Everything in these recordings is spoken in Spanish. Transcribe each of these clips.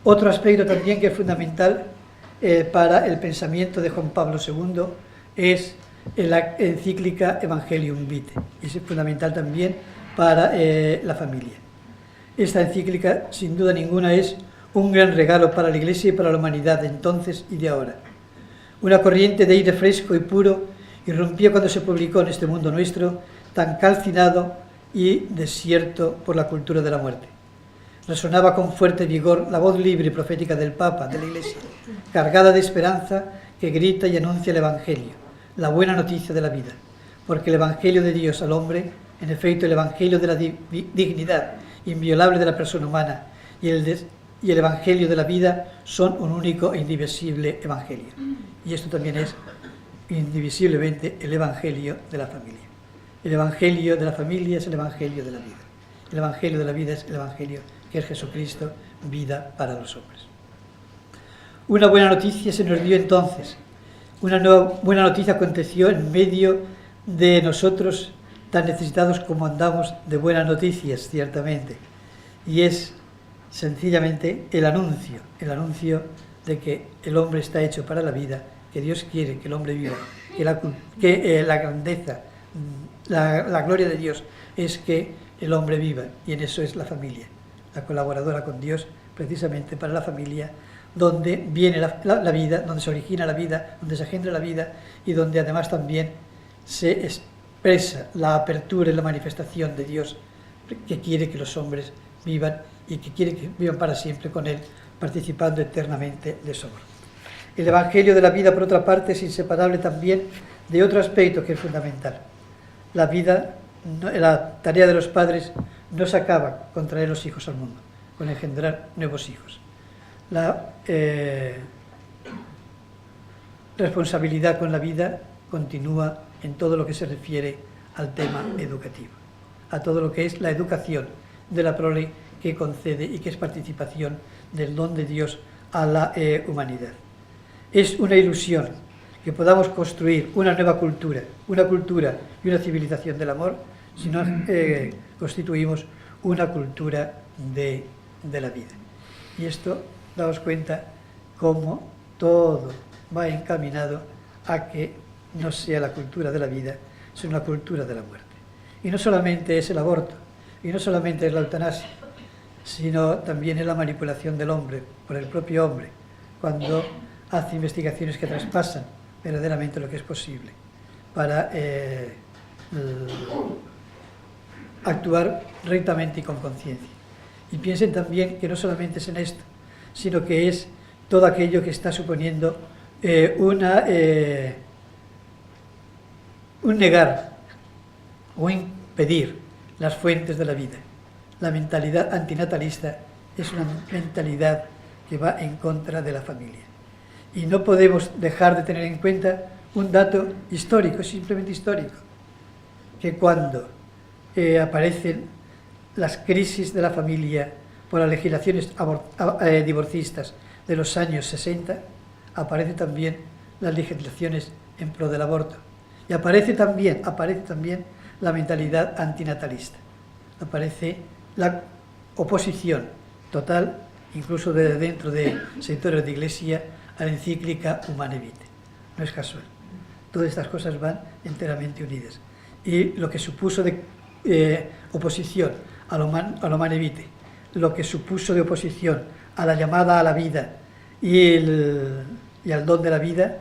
Otro aspecto también que es fundamental para el pensamiento de Juan Pablo II es la encíclica Evangelium Vitae, y es fundamental también para la familia. Esta encíclica, sin duda ninguna, es un gran regalo para la Iglesia y para la humanidad de entonces y de ahora. Una corriente de aire fresco y puro irrumpió cuando se publicó en este mundo nuestro, tan calcinado y desierto por la cultura de la muerte. Resonaba con fuerte vigor la voz libre y profética del Papa, de la Iglesia, cargada de esperanza, que grita y anuncia el Evangelio, la buena noticia de la vida, porque el Evangelio de Dios al hombre, en efecto el Evangelio de la dignidad inviolable de la persona humana y el Evangelio de la vida son un único e indivisible Evangelio. Y esto también es indivisiblemente el Evangelio de la familia. El Evangelio de la familia es el Evangelio de la vida. El Evangelio de la vida es el Evangelio que es Jesucristo, vida para los hombres. Una buena noticia se nos dio entonces. Una nueva buena noticia aconteció en medio de nosotros tan necesitados como andamos de buenas noticias, ciertamente. Y es sencillamente el anuncio de que el hombre está hecho para la vida, que Dios quiere que el hombre viva, que la grandeza, la gloria de Dios es que el hombre viva, y en eso es la familia, la colaboradora con Dios, precisamente para la familia, donde viene la vida, donde se origina la vida, donde se engendra la vida, y donde además también se expresa la apertura y la manifestación de Dios, que quiere que los hombres vivan y que quiere que vivan para siempre con Él, participando eternamente de su amor. El Evangelio de la vida, por otra parte, es inseparable también de otro aspecto que es fundamental. La vida, la tarea de los padres no se acaba con traer los hijos al mundo, con engendrar nuevos hijos. La responsabilidad con la vida continúa en todo lo que se refiere al tema educativo, a todo lo que es la educación de la prole que concede y que es participación del don de Dios a la humanidad. Es una ilusión que podamos construir una nueva cultura, una cultura y una civilización del amor, si no constituimos una cultura de la vida. Y esto, daos cuenta cómo todo va encaminado a que no sea la cultura de la vida, sino la cultura de la muerte. Y no solamente es el aborto, y no solamente es la eutanasia, sino también es la manipulación del hombre por el propio hombre, cuando hace investigaciones que traspasan verdaderamente lo que es posible para actuar rectamente y con conciencia. Y piensen también que no solamente es en esto, sino que es todo aquello que está suponiendo un negar o impedir las fuentes de la vida. La mentalidad antinatalista es una mentalidad que va en contra de la familia. Y no podemos dejar de tener en cuenta un dato histórico, simplemente histórico, que cuando aparecen las crisis de la familia por las legislaciones divorcistas de los años 60, aparecen también las legislaciones en pro del aborto. Y aparece también la mentalidad antinatalista. Aparece la oposición total, incluso desde dentro de sectores de Iglesia, a la encíclica Humane Vitae. No es casual. Todas estas cosas van enteramente unidas. Y lo que supuso de oposición a lo Humane Vitae, lo que supuso de oposición a la llamada a la vida y al don de la vida,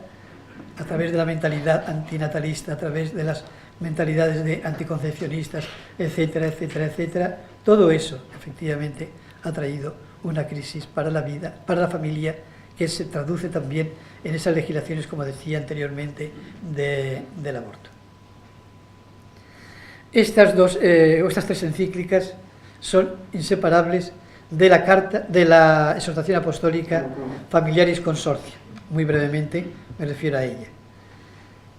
a través de la mentalidad antinatalista, a través de las mentalidades de anticoncepcionistas, etcétera, etcétera, etcétera, todo eso efectivamente ha traído una crisis para la vida, para la familia, que se traduce también en esas legislaciones, como decía anteriormente, del aborto. Estas tres encíclicas son inseparables de la carta de la exhortación apostólica Familiaris Consortia. Muy brevemente me refiero a ella.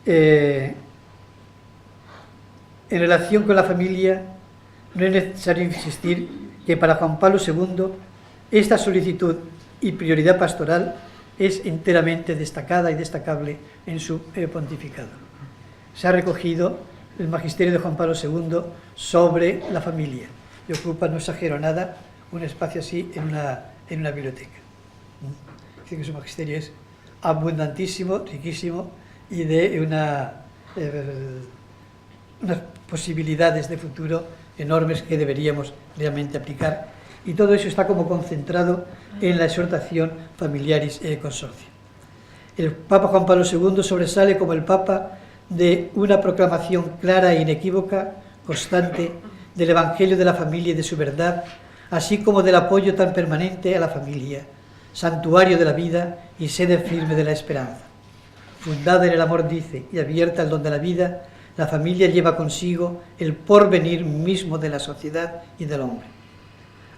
En relación con la familia, no es necesario insistir que para Juan Pablo II esta solicitud y prioridad pastoral es enteramente destacada y destacable en su pontificado. Se ha recogido el magisterio de Juan Pablo II sobre la familia y ocupa, no exagero nada, un espacio así en una biblioteca. Dice que su magisterio es abundantísimo, riquísimo y de unas posibilidades de futuro enormes que deberíamos realmente aplicar. Y todo eso está como concentrado en la exhortación Familiaris Consortio. El Papa Juan Pablo II sobresale como el Papa de una proclamación clara e inequívoca, constante, del Evangelio de la familia y de su verdad, así como del apoyo tan permanente a la familia, santuario de la vida y sede firme de la esperanza. Fundada en el amor, dice, y abierta al don de la vida, la familia lleva consigo el porvenir mismo de la sociedad y del hombre.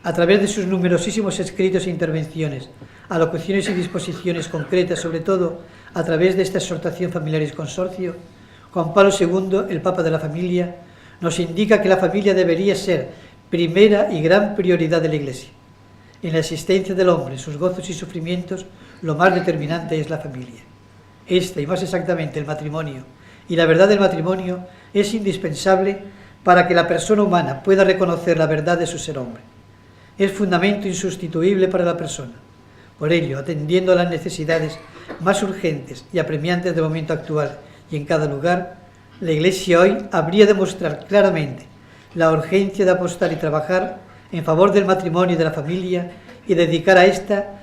A través de sus numerosísimos escritos e intervenciones, alocuciones y disposiciones concretas, sobre todo a través de esta exhortación Familiaris Consortio, Juan Pablo II, el Papa de la Familia, nos indica que la familia debería ser primera y gran prioridad de la Iglesia. En la existencia del hombre, sus gozos y sufrimientos, lo más determinante es la familia. Esta, y más exactamente el matrimonio, y la verdad del matrimonio es indispensable para que la persona humana pueda reconocer la verdad de su ser hombre. Es fundamento insustituible para la persona. Por ello, atendiendo a las necesidades más urgentes y apremiantes del momento actual y en cada lugar, la Iglesia hoy habría de mostrar claramente la urgencia de apostar y trabajar en favor del matrimonio y de la familia y dedicar a esta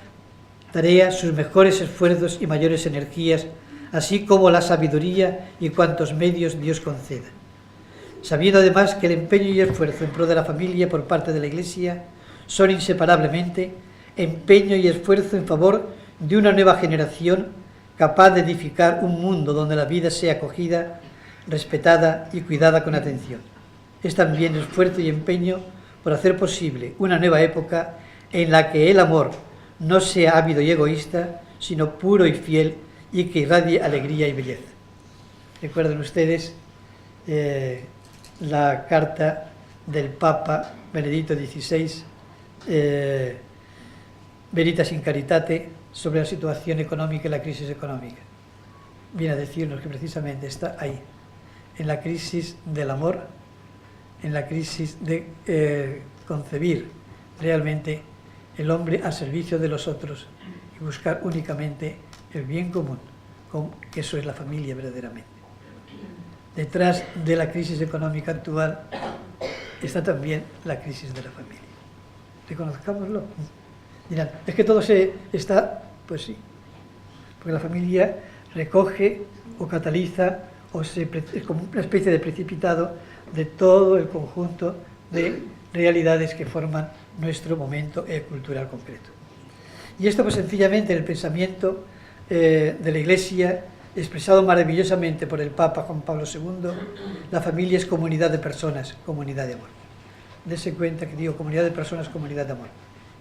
tarea sus mejores esfuerzos y mayores energías, así como la sabiduría y cuantos medios Dios conceda. Sabiendo además que el empeño y esfuerzo en pro de la familia por parte de la Iglesia son inseparablemente empeño y esfuerzo en favor de una nueva generación capaz de edificar un mundo donde la vida sea acogida, respetada y cuidada con atención. Es también esfuerzo y empeño por hacer posible una nueva época en la que el amor no sea ávido y egoísta, sino puro y fiel y que irradie alegría y belleza. Recuerden ustedes la carta del Papa Benedicto XVI, Veritas in Caritate, sobre la situación económica y la crisis económica. Viene a decirnos que precisamente está ahí, en la crisis del amor, en la crisis de concebir realmente el hombre al servicio de los otros y buscar únicamente el bien común, que eso es la familia verdaderamente. Detrás de la crisis económica actual está también la crisis de la familia. Reconozcámoslo. Dirán, es que todo está, pues sí, porque la familia recoge o cataliza es como una especie de precipitado de todo el conjunto de realidades que forman nuestro momento cultural concreto. Y esto pues sencillamente en el pensamiento de la Iglesia, expresado maravillosamente por el Papa Juan Pablo II, la familia es comunidad de personas, comunidad de amor. Dese cuenta que digo comunidad de personas, comunidad de amor.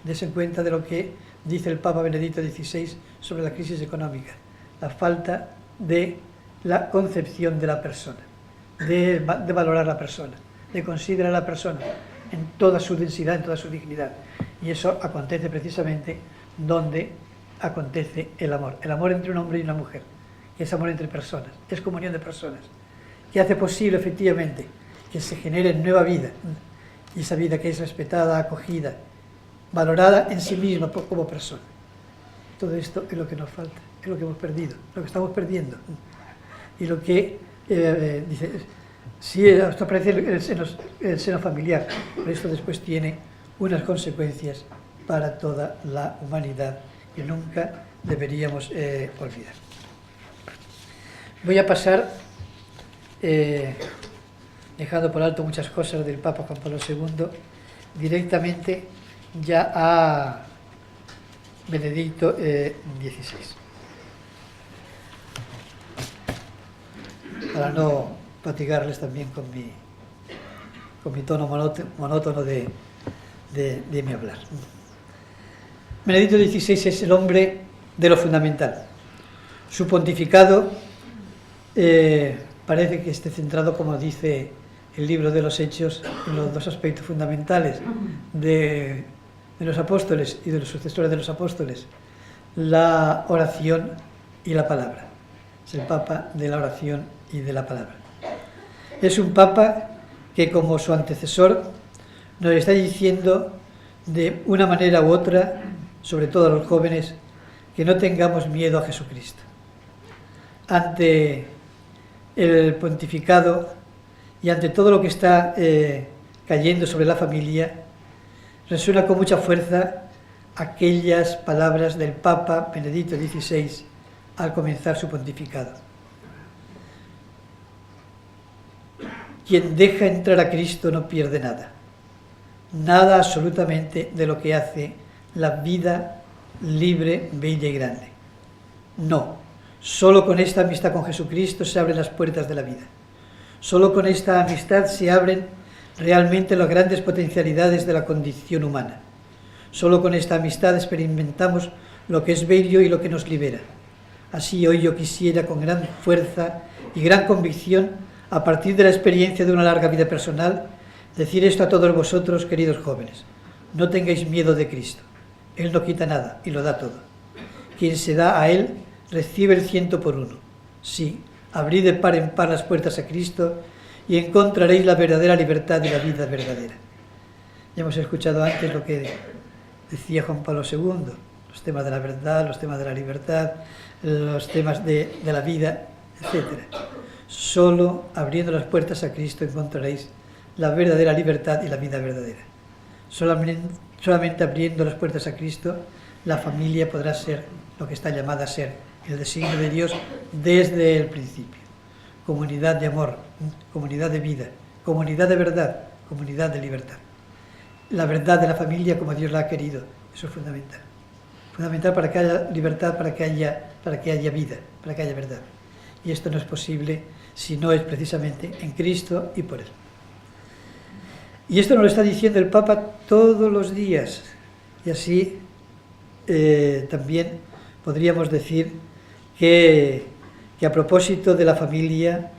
Dese cuenta de lo que dice el Papa Benedicto XVI sobre la crisis económica, la falta de la concepción de la persona, de valorar a la persona, de considerar a la persona en toda su densidad, en toda su dignidad. Y eso acontece precisamente donde acontece el amor entre un hombre y una mujer, que es amor entre personas, es comunión de personas, que hace posible efectivamente que se genere nueva vida, y esa vida que es respetada, acogida, valorada en sí misma como persona. Todo esto es lo que nos falta, es lo que hemos perdido, lo que estamos perdiendo. Y lo que dice, sí, esto aparece en el seno familiar, pero esto después tiene unas consecuencias para toda la humanidad que nunca deberíamos olvidar. Voy a pasar, dejando por alto muchas cosas del Papa Juan Pablo II, directamente ya a Benedicto XVI. Para no fatigarles también con mi tono monótono de mi hablar. Benedicto XVI es el hombre de lo fundamental. Su pontificado parece que esté centrado, como dice el libro de los Hechos, en los dos aspectos fundamentales de los apóstoles y de los sucesores de los apóstoles, la oración y la palabra. Es el Papa de la oración y de la palabra. Es un Papa que, como su antecesor, nos está diciendo de una manera u otra, sobre todo a los jóvenes, que no tengamos miedo a Jesucristo. Ante el pontificado y ante todo lo que está cayendo sobre la familia, resuena con mucha fuerza aquellas palabras del Papa Benedicto XVI al comenzar su pontificado. Quien deja entrar a Cristo no pierde nada, nada absolutamente de lo que hace la vida libre, bella y grande. No, solo con esta amistad con Jesucristo se abren las puertas de la vida. Solo con esta amistad se abren realmente las grandes potencialidades de la condición humana. Solo con esta amistad experimentamos lo que es bello y lo que nos libera. Así hoy yo quisiera con gran fuerza y gran convicción, a partir de la experiencia de una larga vida personal, decir esto a todos vosotros, queridos jóvenes: no tengáis miedo de Cristo. Él no quita nada y lo da todo. Quien se da a Él recibe el 100 por 1. Sí, abrid de par en par las puertas a Cristo y encontraréis la verdadera libertad y la vida verdadera. Ya hemos escuchado antes lo que decía Juan Pablo II, los temas de la verdad, los temas de la libertad, los temas de la vida, etc. Solo abriendo las puertas a Cristo encontraréis la verdadera libertad y la vida verdadera. Solamente abriendo las puertas a Cristo, la familia podrá ser lo que está llamada a ser, el designio de Dios desde el principio. Comunidad de amor, comunidad de vida, comunidad de verdad, comunidad de libertad. La verdad de la familia como Dios la ha querido, eso es fundamental. Fundamental para que haya libertad, para que haya vida, para que haya verdad. Y esto no es posible si no es precisamente en Cristo y por Él. Y esto nos lo está diciendo el Papa todos los días. Y así también podríamos decir que a propósito de la familia,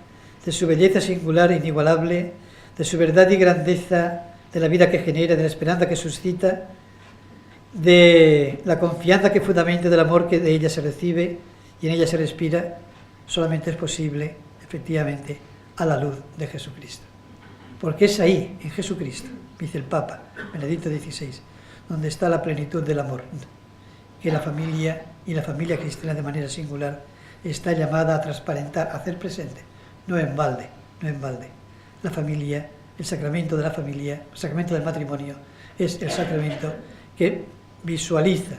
de su belleza singular e inigualable, de su verdad y grandeza, de la vida que genera, de la esperanza que suscita, de la confianza que fundamenta, del amor que de ella se recibe y en ella se respira, solamente es posible, efectivamente, a la luz de Jesucristo. Porque es ahí, en Jesucristo, dice el Papa Benedicto XVI, donde está la plenitud del amor, que la familia y la familia cristiana de manera singular está llamada a transparentar, a hacer presente, no en balde, no en balde. La familia, el sacramento de la familia, el sacramento del matrimonio, es el sacramento que visualiza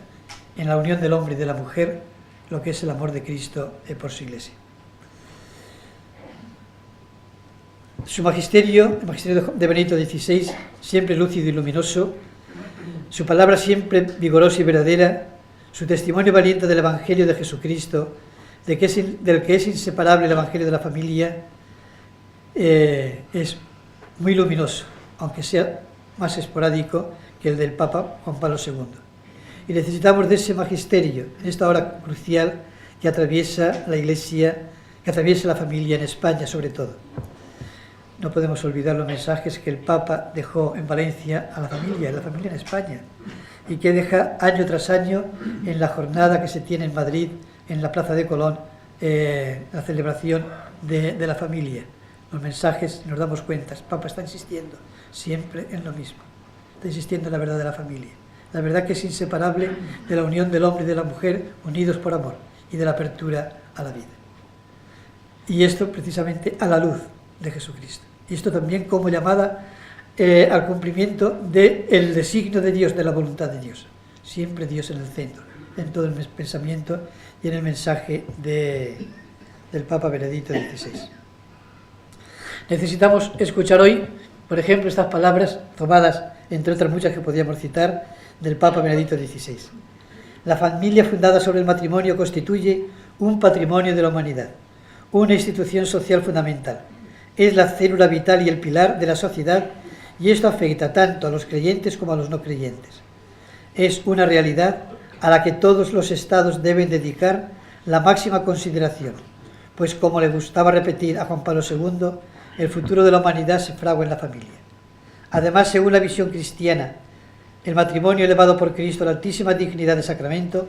en la unión del hombre y de la mujer lo que es el amor de Cristo por su Iglesia. Su magisterio, el magisterio de Benedicto XVI, siempre lúcido y luminoso, su palabra siempre vigorosa y verdadera, su testimonio valiente del Evangelio de Jesucristo, del que es inseparable el Evangelio de la familia, es muy luminoso, aunque sea más esporádico que el del Papa Juan Pablo II. Y necesitamos de ese magisterio en esta hora crucial que atraviesa la Iglesia, que atraviesa la familia en España sobre todo. No podemos olvidar los mensajes que el Papa dejó en Valencia a la familia en España, y que deja año tras año en la jornada que se tiene en Madrid, en la Plaza de Colón, la celebración de la familia. Los mensajes, nos damos cuenta, el Papa está insistiendo siempre en lo mismo, está insistiendo en la verdad de la familia, la verdad que es inseparable de la unión del hombre y de la mujer unidos por amor y de la apertura a la vida. Y esto precisamente a la luz de Jesucristo. Y esto también como llamada al cumplimiento del designio de Dios, de la voluntad de Dios. Siempre Dios en el centro, en todo el pensamiento y en el mensaje del Papa Benedicto XVI. Necesitamos escuchar hoy, por ejemplo, estas palabras tomadas, entre otras muchas que podríamos citar, del Papa Benedicto XVI. La familia fundada sobre el matrimonio constituye un patrimonio de la humanidad, una institución social fundamental. Es la célula vital y el pilar de la sociedad, y esto afecta tanto a los creyentes como a los no creyentes. Es una realidad a la que todos los estados deben dedicar la máxima consideración, pues como le gustaba repetir a Juan Pablo II, el futuro de la humanidad se fragua en la familia. Además, según la visión cristiana, el matrimonio elevado por Cristo a la altísima dignidad de sacramento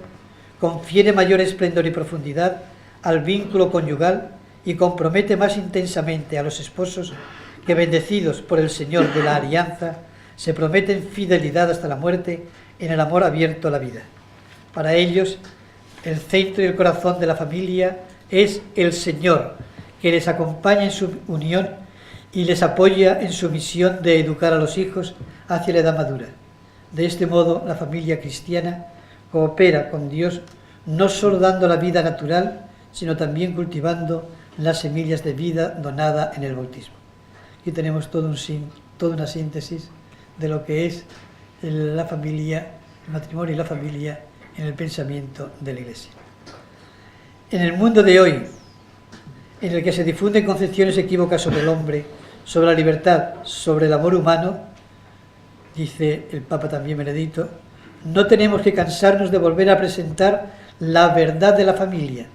confiere mayor esplendor y profundidad al vínculo conyugal y compromete más intensamente a los esposos que, bendecidos por el Señor de la alianza, se prometen fidelidad hasta la muerte en el amor abierto a la vida. Para ellos, El centro y el corazón de la familia es el Señor, que les acompaña en su unión y les apoya en su misión de educar a los hijos hacia la edad madura. De este modo, la familia cristiana coopera con Dios, no solo dando la vida natural, sino también cultivando las semillas de vida donada en el bautismo. Aquí tenemos toda una síntesis de lo que es la familia, el matrimonio y la familia en el pensamiento de la Iglesia. En el mundo de hoy, en el que se difunden concepciones equívocas sobre el hombre, sobre la libertad, sobre el amor humano, dice el Papa también Benedicto, no tenemos que cansarnos de volver a presentar la verdad de la familia,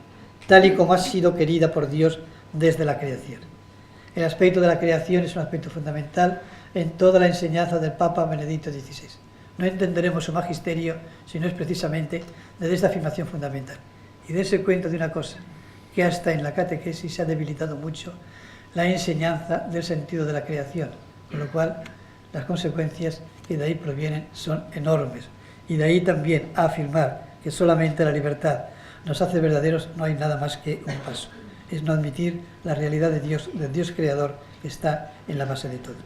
tal y como ha sido querida por Dios desde la creación. El aspecto de la creación es un aspecto fundamental en toda la enseñanza del Papa Benedicto XVI. No entenderemos su magisterio si no es precisamente desde esta afirmación fundamental. Y dése cuenta de una cosa, que hasta en la catequesis se ha debilitado mucho la enseñanza del sentido de la creación, con lo cual las consecuencias que de ahí provienen son enormes. Y de ahí también a afirmar que solamente la libertad nos hace verdaderos, no hay nada más que un paso. Es no admitir la realidad de Dios, del Dios creador, que está en la base de todo.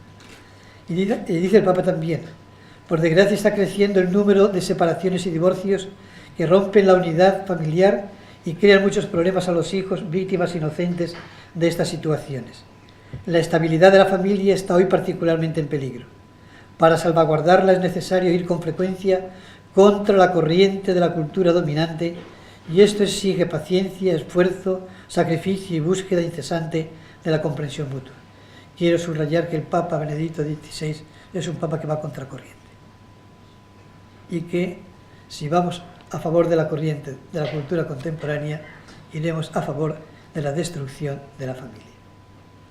Y dice el Papa también, por desgracia está creciendo el número de separaciones y divorcios que rompen la unidad familiar y crean muchos problemas a los hijos, víctimas inocentes de estas situaciones. La estabilidad de la familia está hoy particularmente en peligro. Para salvaguardarla es necesario ir con frecuencia contra la corriente de la cultura dominante, y esto exige paciencia, esfuerzo, sacrificio y búsqueda incesante de la comprensión mutua. Quiero subrayar que el Papa Benedicto XVI es un Papa que va contra corriente, y que si vamos a favor de la corriente de la cultura contemporánea, iremos a favor de la destrucción de la familia.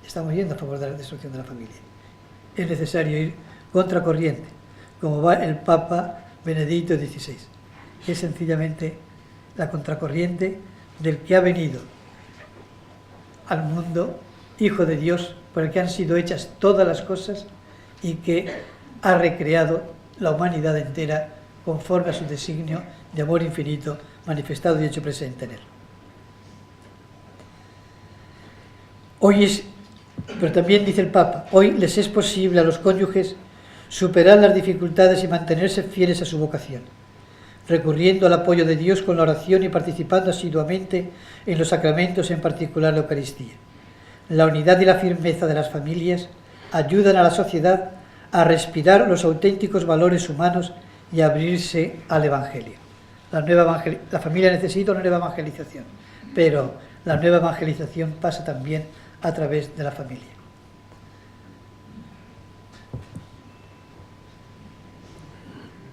Estamos yendo a favor de la destrucción de la familia. Es necesario ir contra corriente, como va el Papa Benedicto XVI, que es sencillamente la contracorriente del que ha venido al mundo, Hijo de Dios, por el que han sido hechas todas las cosas y que ha recreado la humanidad entera conforme a su designio de amor infinito manifestado y hecho presente en él. Pero también dice el Papa, hoy les es posible a los cónyuges superar las dificultades y mantenerse fieles a su vocación, recurriendo al apoyo de Dios con la oración y participando asiduamente en los sacramentos, en particular la Eucaristía. La unidad y la firmeza de las familias ayudan a la sociedad a respirar los auténticos valores humanos y a abrirse al Evangelio. La familia necesita una nueva evangelización, pero la nueva evangelización pasa también a través de la familia.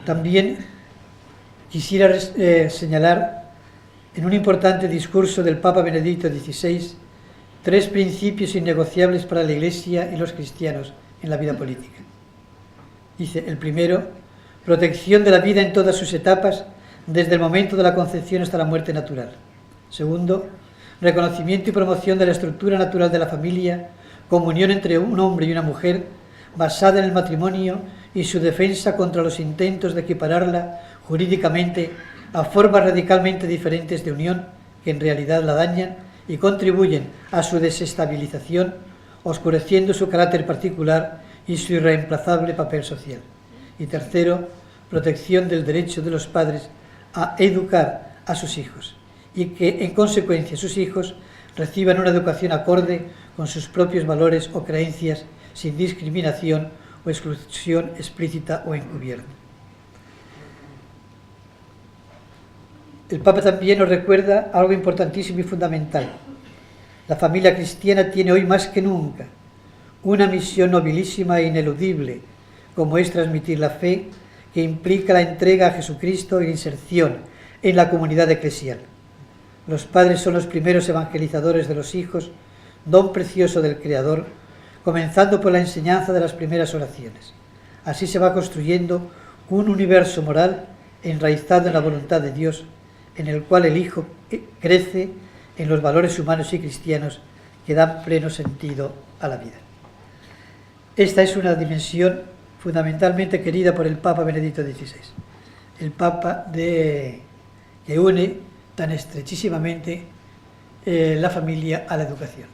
También quisiera señalar en un importante discurso del Papa Benedicto XVI 3 principios innegociables para la Iglesia y los cristianos en la vida política. Dice, el primero, protección de la vida en todas sus etapas, desde el momento de la concepción hasta la muerte natural. Segundo, reconocimiento y promoción de la estructura natural de la familia, comunión entre un hombre y una mujer, basada en el matrimonio y su defensa contra los intentos de equipararla jurídicamente a formas radicalmente diferentes de unión que en realidad la dañan y contribuyen a su desestabilización, oscureciendo su carácter particular y su irreemplazable papel social. Y tercero, protección del derecho de los padres a educar a sus hijos y que en consecuencia sus hijos reciban una educación acorde con sus propios valores o creencias sin discriminación o exclusión explícita o encubierta. El Papa también nos recuerda algo importantísimo y fundamental. La familia cristiana tiene hoy más que nunca una misión nobilísima e ineludible, como es transmitir la fe, que implica la entrega a Jesucristo y la inserción en la comunidad eclesial. Los padres son los primeros evangelizadores de los hijos, don precioso del Creador, comenzando por la enseñanza de las primeras oraciones. Así se va construyendo un universo moral enraizado en la voluntad de Dios, en el cual el Hijo crece en los valores humanos y cristianos que dan pleno sentido a la vida. Esta es una dimensión fundamentalmente querida por el Papa Benedicto XVI, el Papa que une tan estrechísimamente la familia a la educación,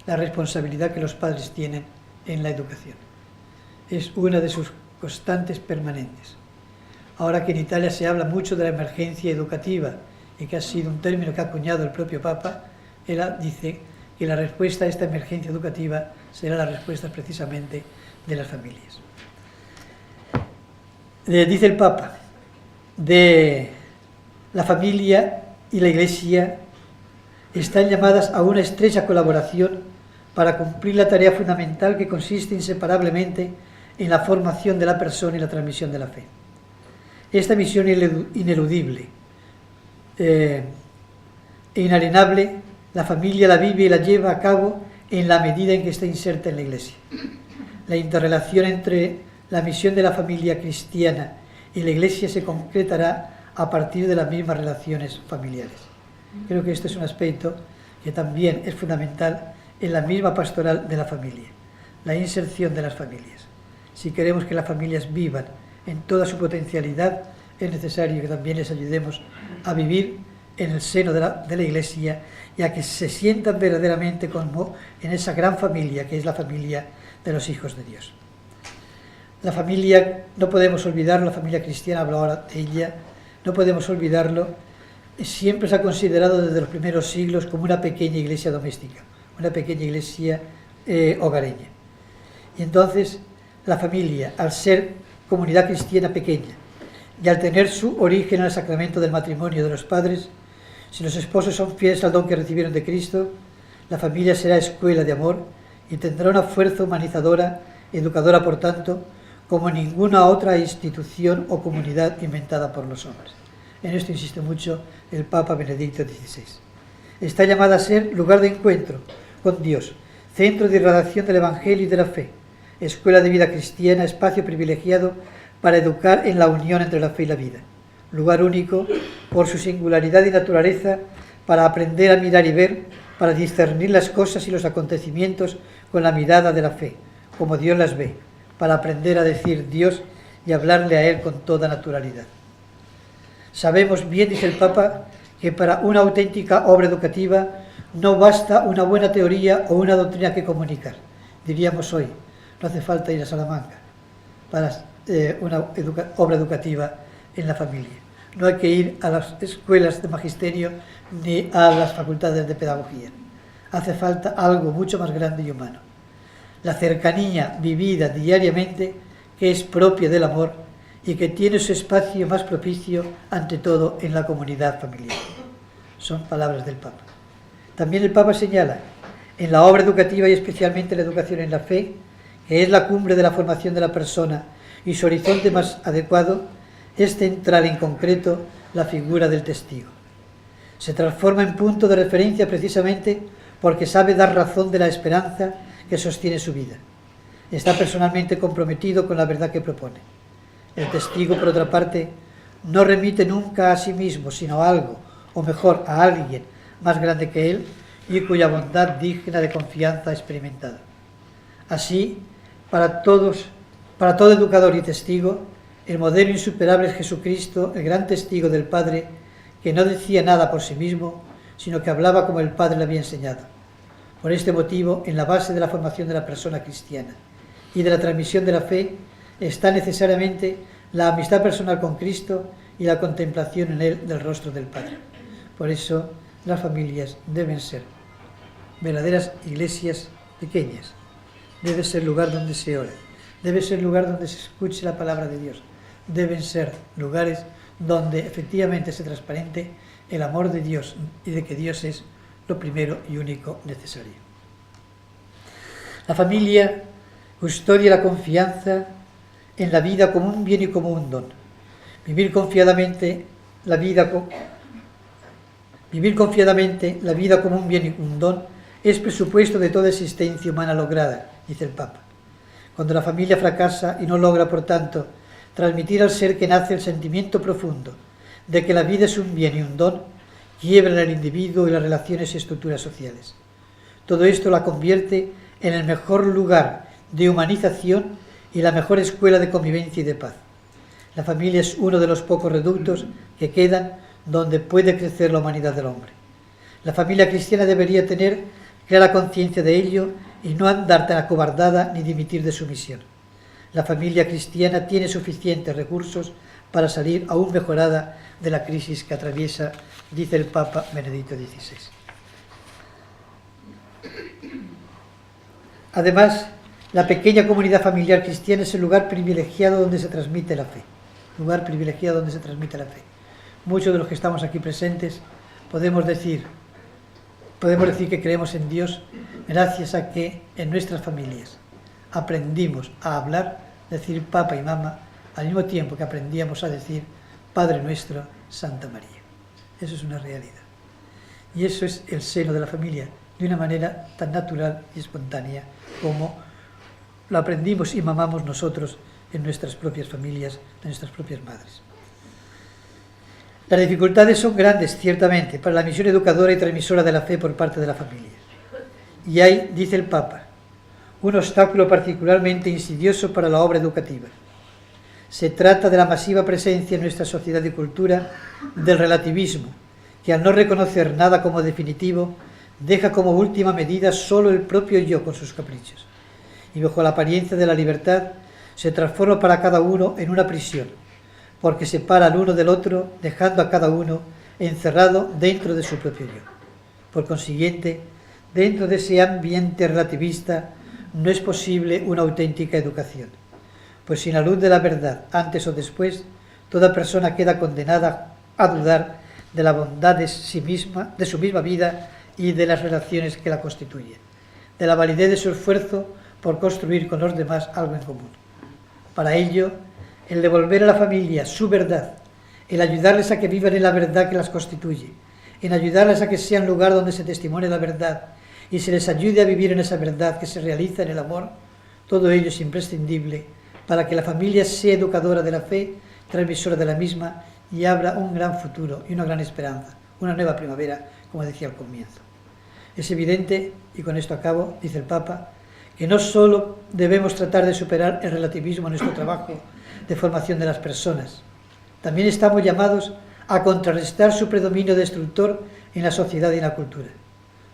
la responsabilidad que los padres tienen en la educación. Es una de sus constantes permanentes. Ahora que en Italia se habla mucho de la emergencia educativa y que ha sido un término que ha acuñado el propio Papa, él dice que la respuesta a esta emergencia educativa será la respuesta precisamente de las familias. Dice el Papa, de la familia y la Iglesia están llamadas a una estrecha colaboración para cumplir la tarea fundamental que consiste inseparablemente en la formación de la persona y la transmisión de la fe. Esta misión ineludible e inalienable, la familia la vive y la lleva a cabo en la medida en que está inserta en la Iglesia. La interrelación entre la misión de la familia cristiana y la Iglesia se concretará a partir de las mismas relaciones familiares. Creo que este es un aspecto que también es fundamental en la misma pastoral de la familia, la inserción de las familias. Si queremos que las familias vivan en toda su potencialidad, es necesario que también les ayudemos a vivir en el seno de la Iglesia y a que se sientan verdaderamente como en esa gran familia que es la familia de los hijos de Dios. La familia, no podemos olvidar, la familia cristiana, hablo ahora de ella, no podemos olvidarlo, siempre se ha considerado desde los primeros siglos como una pequeña iglesia doméstica, una pequeña iglesia hogareña. Y entonces la familia, al ser comunidad cristiana pequeña y al tener su origen en el sacramento del matrimonio de los padres, si los esposos son fieles al don que recibieron de Cristo, la familia será escuela de amor y tendrá una fuerza humanizadora, educadora por tanto, como ninguna otra institución o comunidad inventada por los hombres. En esto insiste mucho el Papa Benedicto XVI. Está llamada a ser lugar de encuentro con Dios, centro de irradiación del Evangelio y de la fe, escuela de vida cristiana, espacio privilegiado para educar en la unión entre la fe y la vida, lugar único por su singularidad y naturaleza para aprender a mirar y ver, para discernir las cosas y los acontecimientos con la mirada de la fe, como Dios las ve, para aprender a decir Dios y hablarle a Él con toda naturalidad. Sabemos bien, dice el Papa, que para una auténtica obra educativa no basta una buena teoría o una doctrina que comunicar. Diríamos hoy, no hace falta ir a Salamanca para una obra educativa en la familia. No hay que ir a las escuelas de magisterio ni a las facultades de pedagogía. Hace falta algo mucho más grande y humano. La cercanía vivida diariamente, que es propia del amor y que tiene su espacio más propicio, ante todo, en la comunidad familiar. Son palabras del Papa. También el Papa señala, en la obra educativa y especialmente la educación en la fe, que es la cumbre de la formación de la persona y su horizonte más adecuado, es central en concreto la figura del testigo. Se transforma en punto de referencia precisamente porque sabe dar razón de la esperanza que sostiene su vida. Está personalmente comprometido con la verdad que propone. El testigo, por otra parte, no remite nunca a sí mismo, sino a algo, o mejor, a alguien más grande que él y cuya bondad digna de confianza ha experimentado. Así, para todo educador y testigo, el modelo insuperable es Jesucristo, el gran testigo del Padre, que no decía nada por sí mismo, sino que hablaba como el Padre le había enseñado. Por este motivo, en la base de la formación de la persona cristiana y de la transmisión de la fe, está necesariamente la amistad personal con Cristo y la contemplación en Él del rostro del Padre. Por eso, las familias deben ser verdaderas iglesias pequeñas. Debe ser lugar donde se ore. Debe ser lugar donde se escuche la palabra de Dios. Deben ser lugares donde efectivamente se transparente el amor de Dios y de que Dios es lo primero y único necesario. La familia custodia la confianza en la vida como un bien y como un don. Vivir confiadamente la vida como un bien y un don es presupuesto de toda existencia humana lograda, dice el Papa. Cuando la familia fracasa y no logra, por tanto, transmitir al ser que nace el sentimiento profundo de que la vida es un bien y un don, quiebra en el individuo y las relaciones y estructuras sociales. Todo esto la convierte en el mejor lugar de humanización y la mejor escuela de convivencia y de paz. La familia es uno de los pocos reductos que quedan donde puede crecer la humanidad del hombre. La familia cristiana debería tener clara conciencia de ello y no andar tan acobardada ni dimitir de su misión. La familia cristiana tiene suficientes recursos para salir aún mejorada de la crisis que atraviesa, dice el Papa Benedicto XVI. Además, la pequeña comunidad familiar cristiana es el lugar privilegiado donde se transmite la fe. Lugar privilegiado donde se transmite la fe. Muchos de los que estamos aquí presentes podemos decir que creemos en Dios gracias a que en nuestras familias aprendimos a hablar, decir papá y mamá, al mismo tiempo que aprendíamos a decir Padre Nuestro, Santa María. Eso es una realidad. Y eso es el seno de la familia, de una manera tan natural y espontánea como lo aprendimos y mamamos nosotros en nuestras propias familias, en nuestras propias madres. Las dificultades son grandes, ciertamente, para la misión educadora y transmisora de la fe por parte de la familia. Y hay, dice el Papa, un obstáculo particularmente insidioso para la obra educativa. Se trata de la masiva presencia en nuestra sociedad y cultura del relativismo, que al no reconocer nada como definitivo, deja como última medida solo el propio yo con sus caprichos. Y bajo la apariencia de la libertad, se transforma para cada uno en una prisión, porque separa al uno del otro, dejando a cada uno encerrado dentro de su propio yo. Por consiguiente, dentro de ese ambiente relativista, no es posible una auténtica educación, pues sin la luz de la verdad, antes o después, toda persona queda condenada a dudar de la bondad de sí misma, de su misma vida y de las relaciones que la constituyen, de la validez de su esfuerzo por construir con los demás algo en común. Para ello, el devolver a la familia su verdad, el ayudarles a que vivan en la verdad que las constituye, en ayudarles a que sean lugar donde se testimonie la verdad y se les ayude a vivir en esa verdad que se realiza en el amor, todo ello es imprescindible para que la familia sea educadora de la fe, transmisora de la misma y abra un gran futuro y una gran esperanza, una nueva primavera, como decía al comienzo. Es evidente, y con esto acabo, dice el Papa, que no solo debemos tratar de superar el relativismo en nuestro trabajo de formación de las personas, también estamos llamados a contrarrestar su predominio destructor en la sociedad y en la cultura.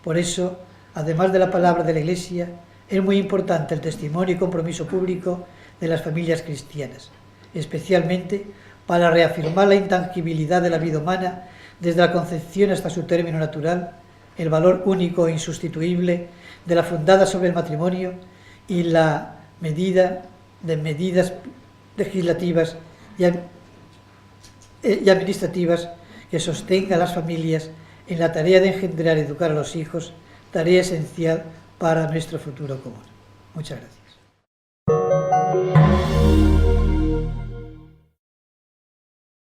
Por eso, además de la palabra de la Iglesia, es muy importante el testimonio y compromiso público de las familias cristianas, especialmente para reafirmar la intangibilidad de la vida humana desde la concepción hasta su término natural, el valor único e insustituible de la fundada sobre el matrimonio y la medida de medidas legislativas y administrativas que sostengan a las familias en la tarea de engendrar y educar a los hijos, tarea esencial para nuestro futuro común. Muchas gracias.